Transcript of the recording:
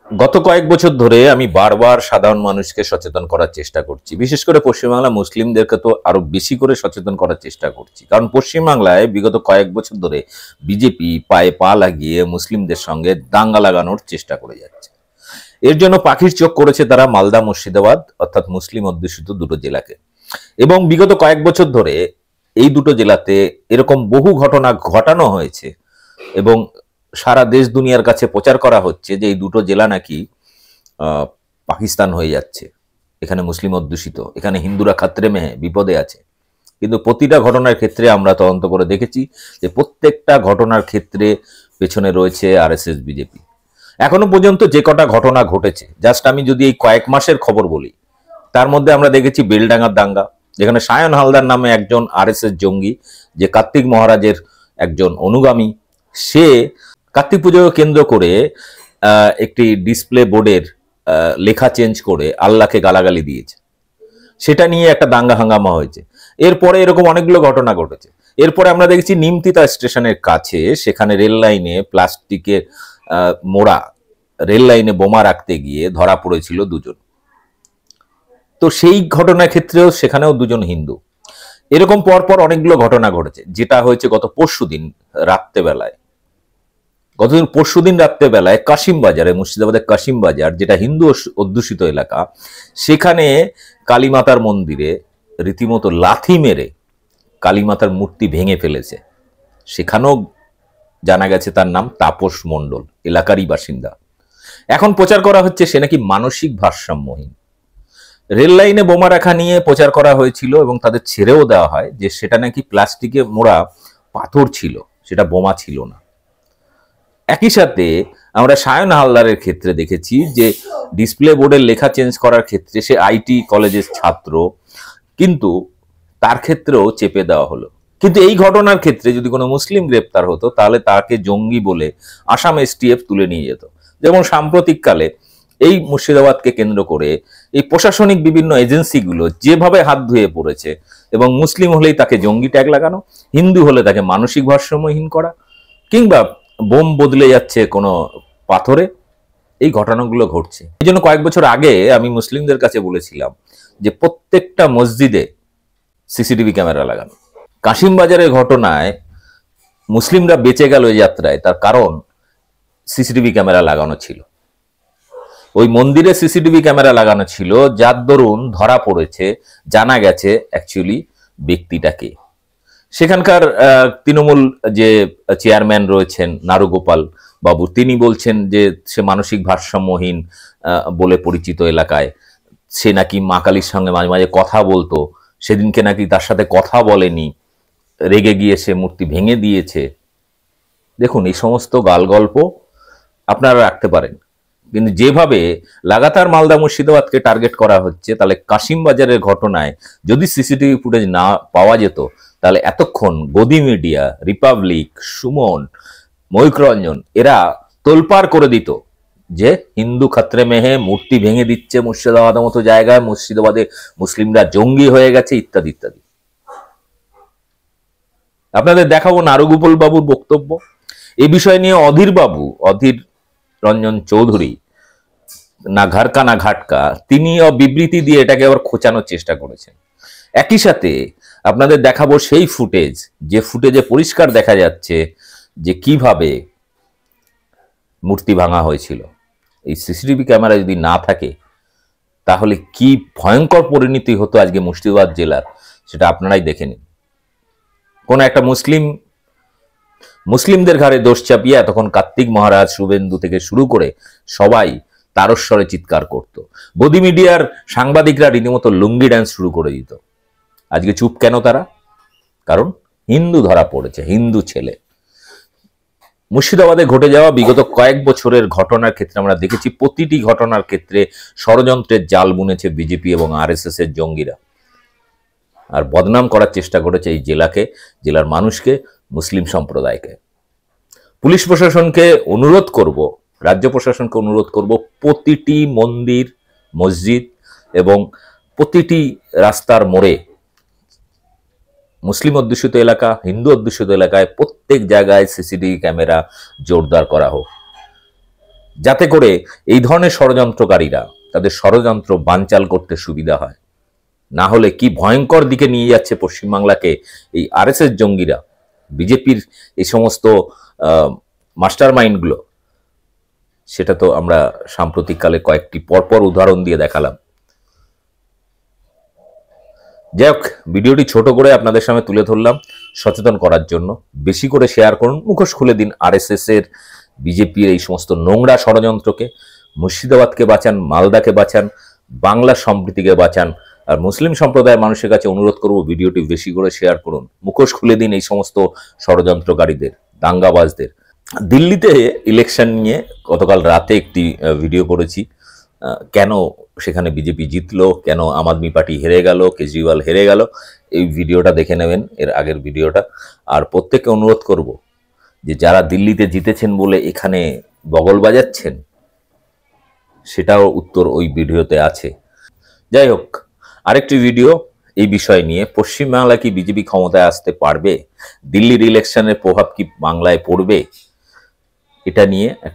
গত কয়েক বছর ধরে আমি বারবার সাধারণ মানুষকে সচেতন করার চেষ্টা করছি। বিশেষ করে পশ্চিমবাংলা মুসলিমদেরকে তো আরো বেশি করে সচেতন করার চেষ্টা করছি। কারণ পশ্চিমবাংলায় বিগত কয়েক বছর ধরে বিজেপি পায়ে পা লাগিয়ে মুসলিমদের সঙ্গে দাঙ্গা লাগানোর চেষ্টা করে যাচ্ছে। এর জন্য পাখির চোখ করেছে তারা মালদা, মুর্শিদাবাদ অর্থাৎ মুসলিম অধ্যুষিত দুটো জেলাকে। এবং বিগত কয়েক বছর ধরে এই দুটো জেলাতে এরকম বহু ঘটনা ঘটানো হয়েছে এবং সারা দেশ দুনিয়ার কাছে প্রচার করা হচ্ছে যে এই দুটো জেলা নাকি পাকিস্তান হয়ে যাচ্ছে, এখানে মুসলিম অধ্যুষিত, এখানে হিন্দুরা খাত্রে মেহে বিপদে আছে। কিন্তু প্রতিটা ঘটনার ক্ষেত্রে আমরা তদন্ত করে দেখেছি যে প্রত্যেকটা ঘটনার ক্ষেত্রে পেছনে রয়েছে আরএসএস, বিজেপি। এখনো পর্যন্ত যে কটা ঘটনা ঘটেছে, জাস্ট আমি যদি এই কয়েক মাসের খবর বলি, তার মধ্যে আমরা দেখেছি বেলডাঙ্গার দাঙ্গা, যেখানে সায়ন হালদার নামে একজন আরএসএস জঙ্গি, যে কার্তিক মহারাজের একজন অনুগামী, সে কার্তিক পুজোকে কেন্দ্র করে একটি ডিসপ্লে বোর্ডের লেখা চেঞ্জ করে আল্লাহকে গালাগালি দিয়েছে। সেটা নিয়ে একটা দাঙ্গা হাঙ্গামা হয়েছে। এরপরে এরকম অনেকগুলো ঘটনা ঘটেছে। এরপরে আমরা দেখেছি নিমতিতা স্টেশনের কাছে, সেখানে রেল লাইনে প্লাস্টিকের মোড়া রেল লাইনে বোমা রাখতে গিয়ে ধরা পড়েছিল দুজন। তো সেই ঘটনার ক্ষেত্রেও সেখানেও দুজন হিন্দু। এরকম পরপর অনেকগুলো ঘটনা ঘটেছে। যেটা হয়েছে গত পরশুদিন রাত্রেবেলায়, গতদিন পরশুদিন রাত্রেবেলায় কাশিম বাজারে, মুর্শিদাবাদের কাশিম বাজার, যেটা হিন্দু অধ্যুষিত এলাকা, সেখানে কালীমাতার মন্দিরে রীতিমতো লাথি মেরে কালীমাতার মূর্তি ভেঙে ফেলেছে। সেখানেও জানা গেছে তার নাম তাপস মণ্ডল, এলাকারই বাসিন্দা। এখন প্রচার করা হচ্ছে সে নাকি মানসিক ভারসাম্যহীন। রেল লাইনে বোমা রাখা নিয়ে প্রচার করা হয়েছিল এবং তাদের ছেড়েও দেওয়া হয় যে সেটা নাকি প্লাস্টিকে মোড়া পাথর ছিল, সেটা বোমা ছিল না। একই সাথে আমরা সায়ন হালদারের ক্ষেত্রে দেখেছি যে ডিসপ্লে বোর্ডের লেখা চেঞ্জ করার ক্ষেত্রে সে আইটি কলেজের ছাত্র, কিন্তু তার ক্ষেত্রেও চেপে দেওয়া হলো। কিন্তু এই ঘটনার ক্ষেত্রে যদি কোনো মুসলিম গ্রেপ্তার হতো তাহলে তাকে জঙ্গি বলে আসাম এসটিএফ তুলে নিয়ে যেত। যেমন সাম্প্রতিককালে এই মুর্শিদাবাদকে কেন্দ্র করে এই প্রশাসনিক বিভিন্ন এজেন্সিগুলো যেভাবে হাত ধুয়ে পড়েছে, এবং মুসলিম হলেই তাকে জঙ্গি ট্যাগ লাগানো, হিন্দু হলে তাকে মানসিক ভারসাম্যহীন করা, কিংবা বোম বদলে যাচ্ছে কোনো পাথরে, এই ঘটনাগুলো ঘটছে। এই জন্য কয়েক বছর আগে আমি মুসলিমদের কাছে বলেছিলাম যে প্রত্যেকটা মসজিদে সিসিটিভি ক্যামেরা লাগানো। কাশিম বাজারের ঘটনায় মুসলিমরা বেঁচে গেল এই যাত্রায়, তার কারণ সিসিটিভি ক্যামেরা লাগানো ছিল। ওই মন্দিরে সিসিটিভি ক্যামেরা লাগানো ছিল, যার দরুন ধরা পড়েছে, জানা গেছে অ্যাকচুয়ালি ব্যক্তিটাকে। সেখানকার তৃণমূল যে চেয়ারম্যান রয়েছেন নারুগোপাল বাবু, তিনি বলছেন যে সে মানসিক ভারসাম্যহীন বলে পরিচিত এলাকায়। সে নাকি মা কালীর সঙ্গে মাঝে মাঝে কথা বলতো, সেদিনকে নাকি তার সাথে কথা বলেনি, রেগে গিয়ে সে মূর্তি ভেঙে দিয়েছে। দেখুন, এই সমস্ত গাল গল্প আপনারা রাখতে পারেন, কিন্তু যেভাবে লাগাতার মালদা মুর্শিদাবাদকে টার্গেট করা হচ্ছে, তাহলে কাশিম বাজারের ঘটনায় যদি সিসিটিভি ফুটেজ না পাওয়া যেত, তাহলে এতক্ষণ গদি মিডিয়া, রিপাবলিক, সুমন, ময়ূক রঞ্জন এরা তোলপাড় করে দিত যে হিন্দু খাত্রে মেহে মূর্তি ভেঙে দিচ্ছে মুর্শিদাবাদের মতো জায়গায়, মুর্শিদাবাদে মুসলিমরা জঙ্গি হয়ে গেছে, ইত্যাদি ইত্যাদি। আপনাদের দেখাবো নারুগোপাল বাবুর বক্তব্য এই বিষয় নিয়ে। অধীর রঞ্জন চৌধুরী, না ঘাটকা না ঘাটকা, তিনিও বিবৃতি দিয়ে এটাকে আবার খোঁচানোর চেষ্টা করেছেন। একই সাথে আপনাদের দেখাবো সেই ফুটেজ, যে ফুটেজে পরিষ্কার দেখা যাচ্ছে যে কিভাবে মূর্তি ভাঙা হয়েছিল। এই সিসিটিভি ক্যামেরা যদি না থাকে তাহলে কি ভয়ঙ্কর পরিণতি হতো আজকে মুর্শিদাবাদ জেলার, সেটা আপনারাই দেখে নিন। কোন একটা মুসলিমদের ঘাড়ে দোষ চাপিয়ে তখন কার্তিক মহারাজ, শুভেন্দু থেকে শুরু করে সবাই তারস্বরে চিৎকার করত। গদি মিডিয়ার সাংবাদিকরা রীতিমতো লুঙ্গি ড্যান্স শুরু করে দিত। আজকে চুপ কেন তারা? কারণ হিন্দু ধরা পড়েছে, হিন্দু ছেলে। মুর্শিদাবাদে ঘটে যাওয়া বিগত কয়েক বছরের ঘটনার ক্ষেত্রে আমরা দেখেছি প্রতিটি ঘটনার ক্ষেত্রে ষড়যন্ত্রের জাল বুনেছে বিজেপি এবং আরএসএস এর জঙ্গিরা, আর বদনাম করার চেষ্টা করেছে এই জেলাকে, জেলার মানুষকে, মুসলিম সম্প্রদায়কে। পুলিশ প্রশাসনকে অনুরোধ করব, রাজ্য প্রশাসনকে অনুরোধ করব, প্রতিটি মন্দির, মসজিদ এবং প্রতিটি রাস্তার মোড়ে, মুসলিম অধ্যুষিত এলাকা, হিন্দু অধ্যুষিত এলাকায় প্রত্যেক জায়গায় সিসিটিভি ক্যামেরা জোরদার করা হোক। যাতে করে এই ধরনের ষড়যন্ত্রকারীরা তাদের ষড়যন্ত্র বানচাল করতে সুবিধা হয়। না হলে কি ভয়ঙ্কর দিকে নিয়ে যাচ্ছে পশ্চিমবাংলাকে এই আরএসএস জঙ্গিরা, বিজেপির এই সমস্ত মাস্টার মাইন্ডগুলো, সেটা তো আমরা সাম্প্রতিককালে কয়েকটি পরপর উদাহরণ দিয়ে দেখালাম। যাই হোক, ভিডিওটি ছোট করে আপনাদের সামনে তুলে ধরলাম সচেতন করার জন্য। বেশি করে শেয়ার করুন, মুখোশ খুলে দিন আরএসএস এর, বিজেপির এই সমস্ত নোংরা ষড়যন্ত্রকে। মুর্শিদাবাদকে বাঁচান, মালদাকে বাঁচান, বাংলা সম্প্রীতিকে বাঁচান। আর মুসলিম সম্প্রদায়ের মানুষের কাছে অনুরোধ করব, ভিডিওটি বেশি করে শেয়ার করুন, মুখোশ খুলে দিন এই সমস্ত ষড়যন্ত্রকারীদের, দাঙ্গাবাজদের। দিল্লিতে ইলেকশন নিয়ে গতকাল রাতে একটি ভিডিও করেছি। কেন সেখানে বিজেপি জিতলো, কেন আম আদমি পার্টি হেরে গেল, কেজরিওয়াল হেরে গেল, এই ভিডিওটা দেখে নেবেন, এর আগের ভিডিওটা। আর প্রত্যেককে অনুরোধ করব যে যারা দিল্লিতে জিতেছেন বলে এখানে বগল বাজাচ্ছেন, সেটাও উত্তর ওই ভিডিওতে আছে। যাই হোক, আরেকটি ভিডিও এই বিষয় নিয়ে, পশ্চিমবাংলা কি বিজেপি ক্ষমতায় আসতে পারবে, দিল্লির ইলেকশনের প্রভাব কি বাংলায় পড়বে, এটা নিয়ে একটা